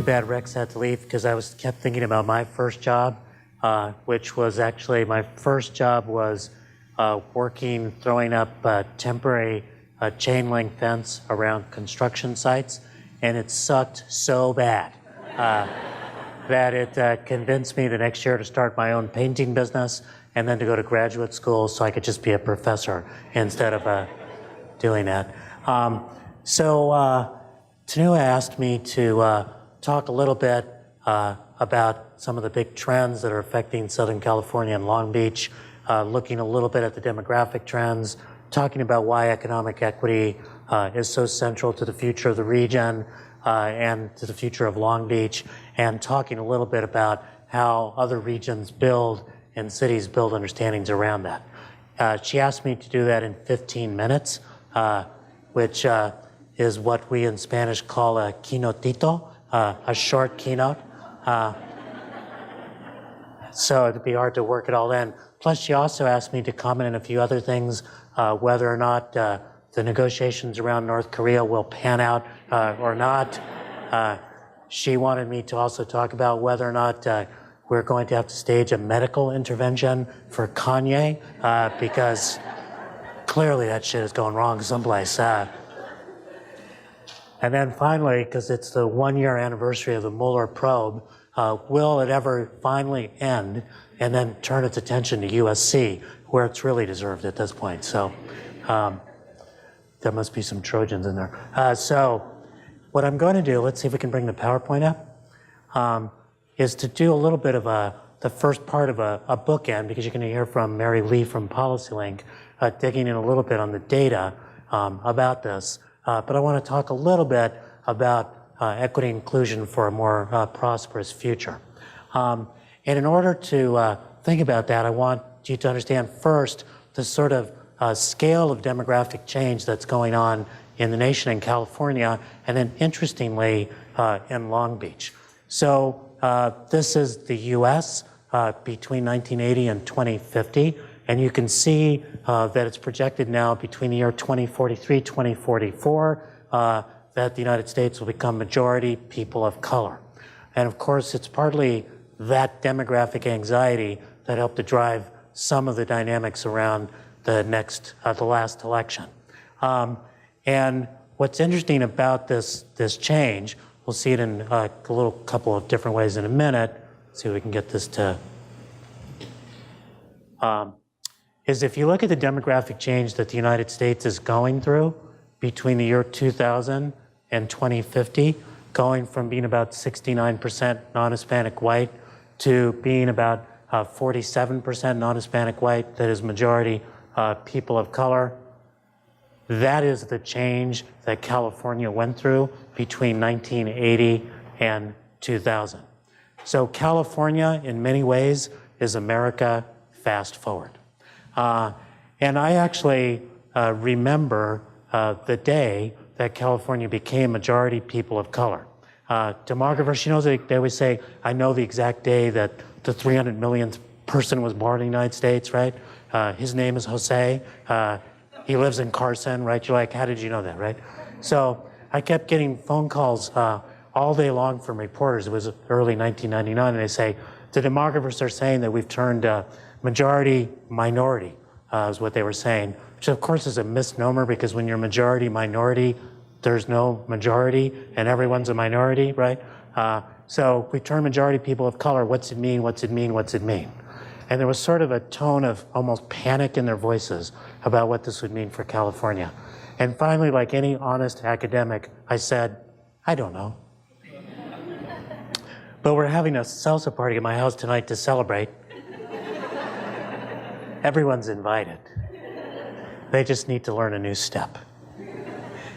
bad Rex had to leave because I kept thinking about my first job, which was actually, my first job was throwing up temporary chain link fence around construction sites, and it sucked so bad that it convinced me the next year to start my own painting business and then to go to graduate school so I could just be a professor instead of doing that. Tanua asked me to talk a little bit about some of the big trends that are affecting Southern California and Long Beach, looking a little bit at the demographic trends, talking about why economic equity is so central to the future of the region and to the future of Long Beach, and talking a little bit about how other regions build and cities build understandings around that. She asked me to do that in 15 minutes, which is what we in Spanish call a keynotito, a short keynote. So it'd be hard to work it all in. Plus, she also asked me to comment on a few other things, whether or not the negotiations around North Korea will pan out or not. She wanted me to also talk about whether or not we're going to have to stage a medical intervention for Kanye, because clearly that shit is going wrong someplace. And then finally, because it's the 1-year anniversary of the Mueller probe, will it ever finally end and then turn its attention to USC, where it's really deserved at this point? So there must be some Trojans in there. So what I'm going to do, let's see if we can bring the PowerPoint up, is to do a little bit of the first part of a bookend, because you're going to hear from Mary Lee from PolicyLink, digging in a little bit on the data about this. But I want to talk a little bit about equity inclusion for a more prosperous future. And in order to think about that, I want you to understand first the sort of scale of demographic change that's going on in the nation in California, and then interestingly, in Long Beach. So this is the US between 1980 and 2050. And you can see that it's projected now between the year 2043, 2044, that the United States will become majority people of color. And of course, it's partly that demographic anxiety that helped to drive some of the dynamics around the last election. And what's interesting about this change, we'll see it in a little couple of different ways in a minute. Let's see if we can get this to, is if you look at the demographic change that the United States is going through between the year 2000 and 2050, going from being about 69% non-Hispanic white to being about 47% non-Hispanic white, that is majority people of color. That is the change that California went through between 1980 and 2000. So California, in many ways, is America fast forward. And I actually remember the day that California became majority people of color. Demographers, she knows, they always say, I know the exact day that the 300 millionth person was born in the United States, right? His name is Jose. He lives in Carson, right? You're like, how did you know that, right? So I kept getting phone calls all day long from reporters. It was early 1999, and they say, the demographers are saying that we've turned majority minority, is what they were saying, which of course is a misnomer, because when you're majority minority, there's no majority and everyone's a minority, right? So we turn majority people of color, what's it mean, what's it mean, what's it mean? And there was sort of a tone of almost panic in their voices about what this would mean for California. And finally, like any honest academic, I said, I don't know. But we're having a salsa party at my house tonight to celebrate. Everyone's invited. They just need to learn a new step.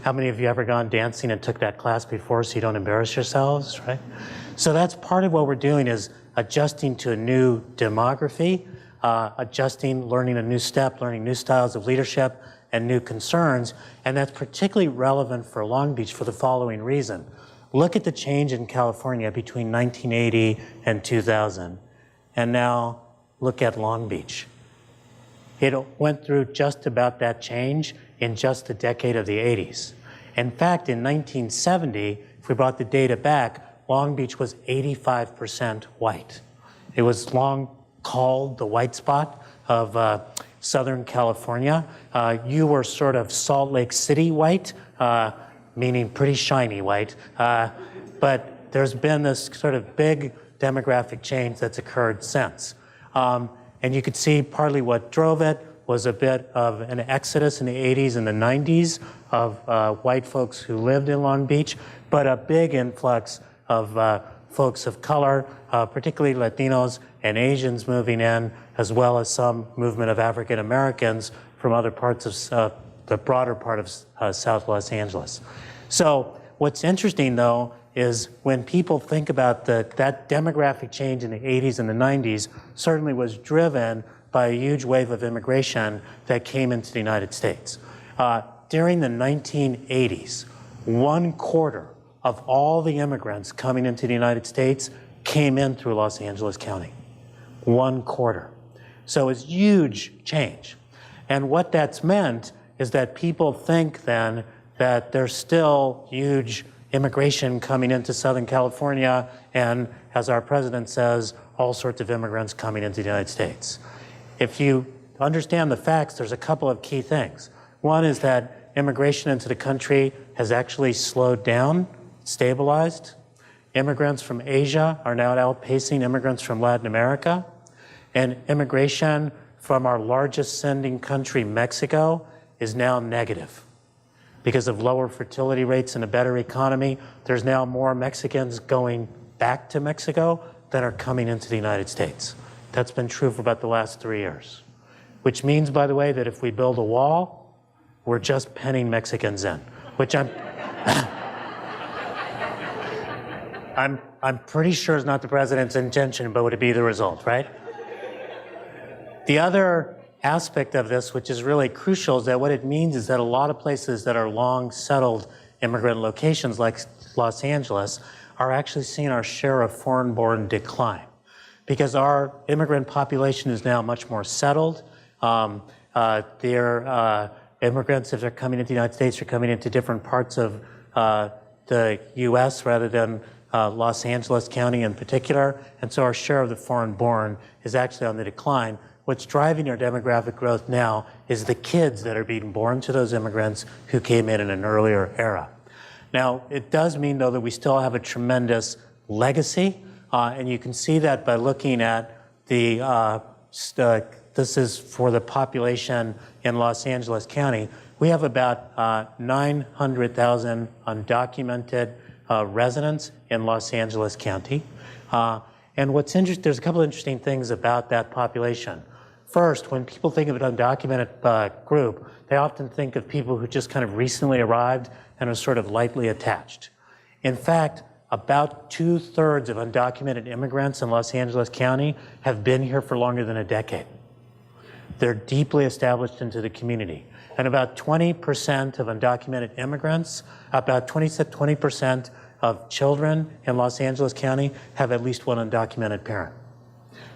How many of you ever gone dancing and took that class before so you don't embarrass yourselves, right? So that's part of what we're doing, is adjusting to a new demography, learning a new step, learning new styles of leadership and new concerns. And that's particularly relevant for Long Beach for the following reason. Look at the change in California between 1980 and 2000. And now look at Long Beach. It went through just about that change in just the decade of the 80s. In fact, in 1970, if we brought the data back, Long Beach was 85% white. It was long called the white spot of Southern California. You were sort of Salt Lake City white, meaning pretty shiny white. But there's been this sort of big demographic change that's occurred since. And you could see partly what drove it was a bit of an exodus in the 80s and the 90s of white folks who lived in Long Beach, but a big influx of folks of color, particularly Latinos and Asians moving in, as well as some movement of African Americans from other parts of the broader part of South Los Angeles. So what's interesting, though, is when people think about that demographic change in the 80s and the 90s certainly was driven by a huge wave of immigration that came into the United States. During the 1980s, 1/4 of all the immigrants coming into the United States came in through Los Angeles County. 1/4. So it's huge change. And what that's meant is that people think then that there's still huge immigration coming into Southern California, and as our president says, all sorts of immigrants coming into the United States. If you understand the facts, there's a couple of key things. One is that immigration into the country has actually slowed down, stabilized. Immigrants from Asia are now outpacing immigrants from Latin America. And immigration from our largest sending country, Mexico, is now negative. Because of lower fertility rates and a better economy, there's now more Mexicans going back to Mexico than are coming into the United States. That's been true for about the last 3 years. Which means, by the way, that if we build a wall, we're just penning Mexicans in, which I'm pretty sure is not the president's intention, but would it be the result, right? The other aspect of this, which is really crucial, is that what it means is that a lot of places that are long settled immigrant locations like Los Angeles are actually seeing our share of foreign-born decline because our immigrant population is now much more settled. Their immigrants, if they're coming into the United States, are coming into different parts of the U.S. rather than Los Angeles County in particular, and so our share of the foreign-born is actually on the decline. What's driving our demographic growth now is the kids that are being born to those immigrants who came in an earlier era. Now, it does mean, though, that we still have a tremendous legacy, and you can see that by looking at the, this is for the population in Los Angeles County. We have about 900,000 undocumented residents in Los Angeles County. And what's interesting, there's a couple of interesting things about that population. First, when people think of an undocumented group, they often think of people who just kind of recently arrived and are sort of lightly attached. In fact, about 2/3 of undocumented immigrants in Los Angeles County have been here for longer than a decade. They're deeply established into the community. And about 20% of undocumented immigrants, about 20% of children in Los Angeles County have at least one undocumented parent.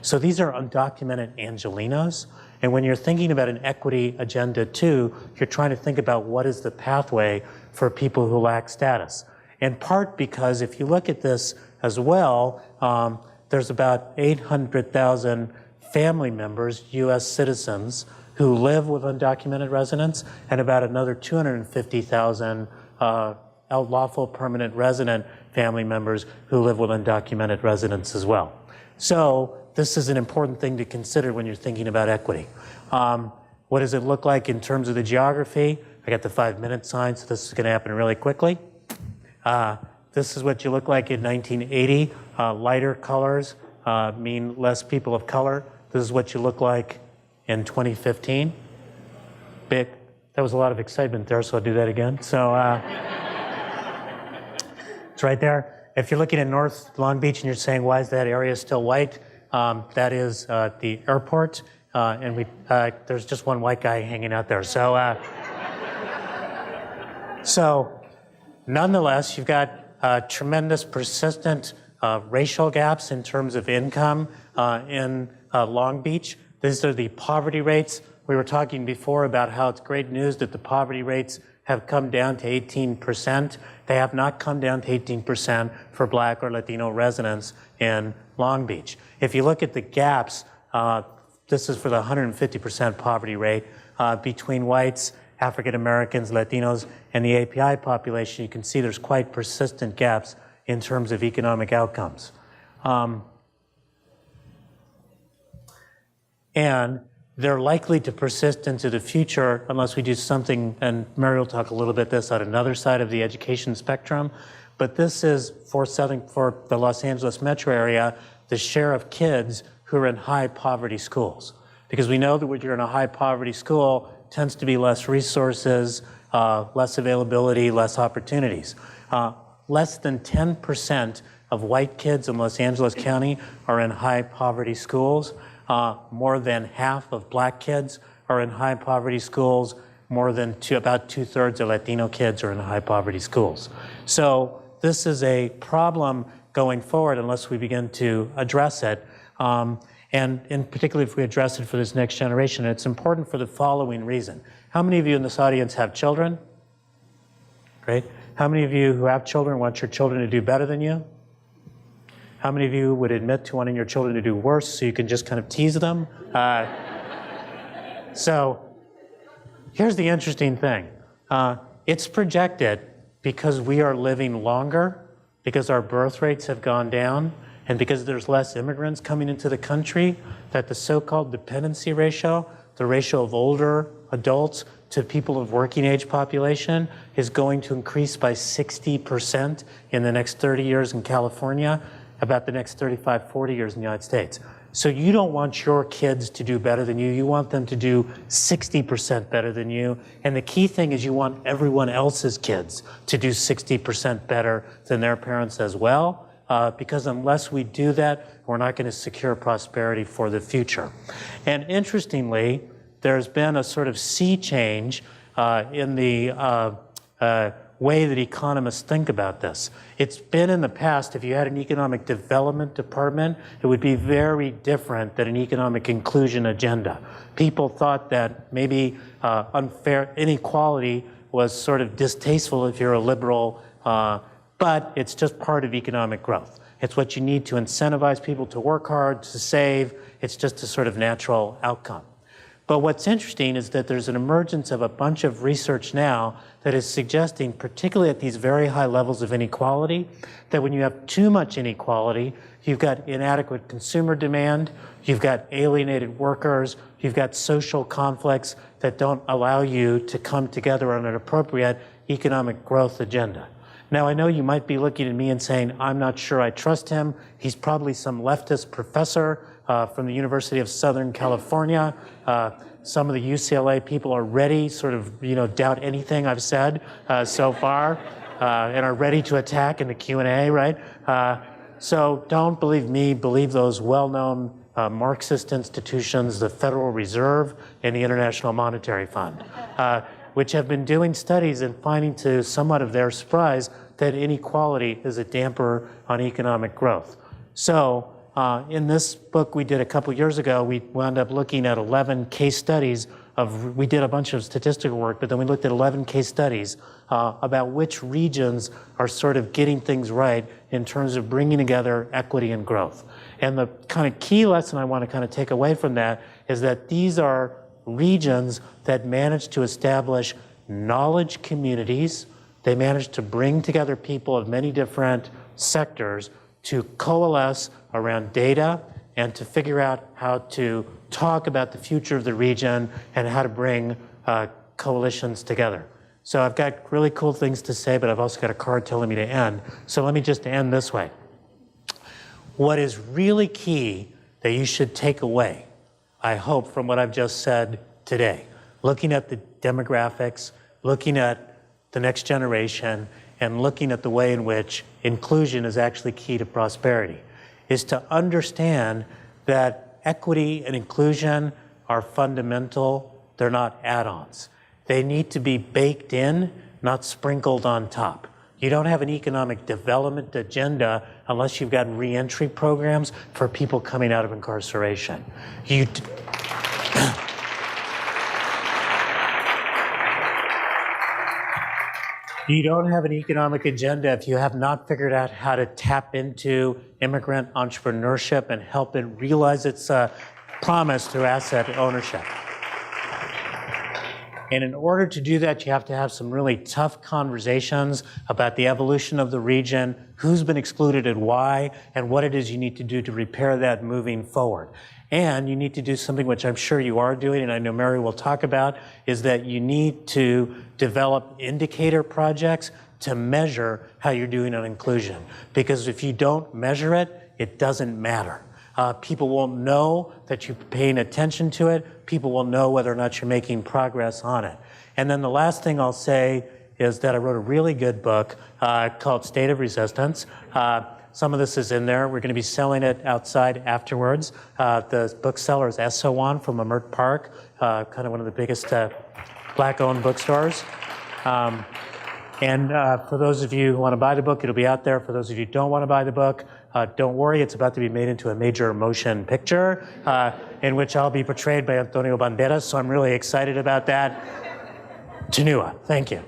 So these are undocumented Angelenos. And when you're thinking about an equity agenda too, you're trying to think about what is the pathway for people who lack status. In part because if you look at this as well, there's about 800,000 family members, US citizens, who live with undocumented residents, and about another 250,000 lawful permanent resident family members who live with undocumented residents as well. So this is an important thing to consider when you're thinking about equity. What does it look like in terms of the geography? I got the 5-minute sign, so this is going to happen really quickly. This is what you look like in 1980. Lighter colors mean less people of color. This is what you look like in 2015. Big. That was a lot of excitement there, so I'll do that again. So it's right there. If you're looking at North Long Beach and you're saying, why is that area still white? That is the airport, and there's just one white guy hanging out there. So nonetheless, you've got tremendous persistent racial gaps in terms of income in Long Beach. These are the poverty rates. We were talking before about how it's great news that the poverty rates have come down to 18%. They have not come down to 18% for Black or Latino residents in Long Beach. If you look at the gaps, this is for the 150% poverty rate between whites, African Americans, Latinos, and the API population. You can see there's quite persistent gaps in terms of economic outcomes. And they're likely to persist into the future unless we do something, and Mary will talk a little bit this on another side of the education spectrum, but this is for the Los Angeles metro area, the share of kids who are in high poverty schools. Because we know that when you're in a high poverty school, tends to be less resources, less availability, less opportunities. Less than 10% of white kids in Los Angeles County are in high poverty schools. More than half of Black kids are in high poverty schools. More than about 2/3 of Latino kids are in high poverty schools. So this is a problem going forward unless we begin to address it. And in particular, if we address it for this next generation, it's important for the following reason. How many of you in this audience have children? Great. How many of you who have children want your children to do better than you? How many of you would admit to wanting your children to do worse so you can just kind of tease them? So here's the interesting thing. It's projected because we are living longer, because our birth rates have gone down, and because there's less immigrants coming into the country, that the so-called dependency ratio, the ratio of older adults to people of working age population, is going to increase by 60% in the next 30 years in California, about the next 35, 40 years in the United States. So you don't want your kids to do better than you. You want them to do 60% better than you. And the key thing is you want everyone else's kids to do 60% better than their parents as well. Because unless we do that, we're not going to secure prosperity for the future. And interestingly, there's been a sort of sea change in the way that economists think about this. It's been in the past, if you had an economic development department, it would be very different than an economic inclusion agenda. People thought that maybe unfair inequality was sort of distasteful if you're a liberal, but it's just part of economic growth. It's what you need to incentivize people to work hard, to save. It's just a sort of natural outcome. But what's interesting is that there's an emergence of a bunch of research now that is suggesting, particularly at these very high levels of inequality, that when you have too much inequality, you've got inadequate consumer demand, you've got alienated workers, you've got social conflicts that don't allow you to come together on an appropriate economic growth agenda. Now, I know you might be looking at me and saying, I'm not sure I trust him. He's probably some leftist professor from the University of Southern California. Some of the UCLA people are ready, sort of, doubt anything I've said so far, and are ready to attack in the Q&A, right? So don't believe me, believe those well-known Marxist institutions, the Federal Reserve and the International Monetary Fund, which have been doing studies and finding, to somewhat of their surprise, that inequality is a damper on economic growth. So in this book we did a couple years ago, we wound up looking at 11 case studies we did a bunch of statistical work, but then we looked at 11 case studies about which regions are sort of getting things right in terms of bringing together equity and growth. And the kind of key lesson I want to kind of take away from that is that these are regions that manage to establish knowledge communities. They manage to bring together people of many different sectors to coalesce around data and to figure out how to talk about the future of the region and how to bring coalitions together. So I've got really cool things to say, but I've also got a card telling me to end. So let me just end this way. What is really key that you should take away, I hope, from what I've just said today, looking at the demographics, looking at the next generation, and looking at the way in which inclusion is actually key to prosperity, is to understand that equity and inclusion are fundamental. They're not add-ons. They need to be baked in, not sprinkled on top. You don't have an economic development agenda unless you've got reentry programs for people coming out of incarceration. You don't have an economic agenda if you have not figured out how to tap into immigrant entrepreneurship and help it realize its promise through asset ownership. And in order to do that, you have to have some really tough conversations about the evolution of the region, who's been excluded and why, and what it is you need to do to repair that moving forward. And you need to do something which I'm sure you are doing, and I know Mary will talk about, is that you need to develop indicator projects to measure how you're doing on inclusion. Because if you don't measure it, it doesn't matter. People won't know that you're paying attention to it. People will know whether or not you're making progress on it. And then the last thing I'll say is that I wrote a really good book called State of Resistance. Some of this is in there. We're going to be selling it outside afterwards. The bookseller is Essowan from Amert Park, kind of one of the biggest black-owned bookstores. And for those of you who want to buy the book, it'll be out there. For those of you who don't want to buy the book, don't worry, it's about to be made into a major motion picture in which I'll be portrayed by Antonio Banderas, so I'm really excited about that. Chinua, thank you.